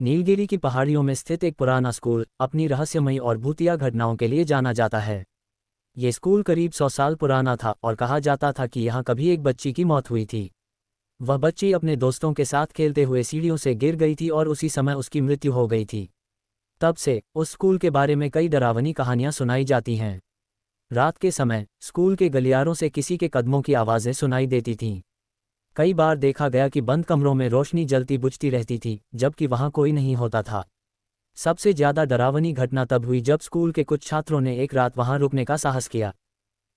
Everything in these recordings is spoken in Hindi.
नीलगिरी की पहाड़ियों में स्थित एक पुराना स्कूल अपनी रहस्यमयी और भूतिया घटनाओं के लिए जाना जाता है। ये स्कूल करीब 100 साल पुराना था और कहा जाता था कि यहाँ कभी एक बच्ची की मौत हुई थी। वह बच्ची अपने दोस्तों के साथ खेलते हुए सीढ़ियों से गिर गई थी और उसी समय उसकी मृत्यु हो गई थी। तब से उस स्कूल के बारे में कई डरावनी कहानियां सुनाई जाती हैं। रात के समय स्कूल के गलियारों से किसी के कदमों की आवाज़ें सुनाई देती थीं। कई बार देखा गया कि बंद कमरों में रोशनी जलती बुझती रहती थी, जबकि वहां कोई नहीं होता था। सबसे ज्यादा डरावनी घटना तब हुई जब स्कूल के कुछ छात्रों ने एक रात वहां रुकने का साहस किया।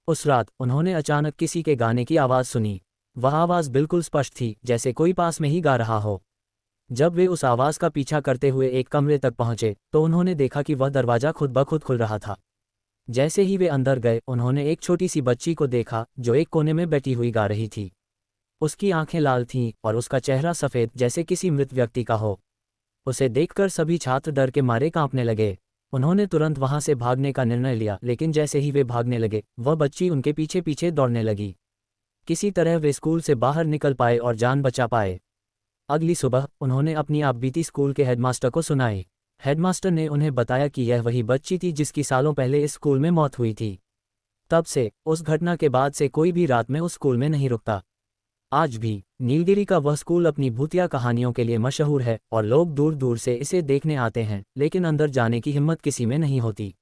उस रात उन्होंने अचानक किसी के गाने की आवाज़ सुनी। वह आवाज़ बिल्कुल स्पष्ट थी, जैसे कोई पास में ही गा रहा हो। जब वे उस आवाज़ का पीछा करते हुए एक कमरे तक पहुंचे तो उन्होंने देखा कि वह दरवाज़ा खुद ब खुद खुल रहा था। जैसे ही वे अंदर गए, उन्होंने एक छोटी सी बच्ची को देखा जो एक कोने में बैठी हुई गा रही थी। उसकी आंखें लाल थीं और उसका चेहरा सफ़ेद जैसे किसी मृत व्यक्ति का हो। उसे देखकर सभी छात्र डर के मारे कांपने लगे। उन्होंने तुरंत वहां से भागने का निर्णय लिया, लेकिन जैसे ही वे भागने लगे वह बच्ची उनके पीछे पीछे दौड़ने लगी। किसी तरह वे स्कूल से बाहर निकल पाए और जान बचा पाए। अगली सुबह उन्होंने अपनी आपबीती स्कूल के हेडमास्टर को सुनाई। हेडमास्टर ने उन्हें बताया कि यह वही बच्ची थी जिसकी सालों पहले इस स्कूल में मौत हुई थी। तब से उस घटना के बाद से कोई भी रात में उस स्कूल में नहीं रुकता। आज भी नीलगिरी का वह स्कूल अपनी भूतिया कहानियों के लिए मशहूर है और लोग दूर दूर से इसे देखने आते हैं, लेकिन अंदर जाने की हिम्मत किसी में नहीं होती।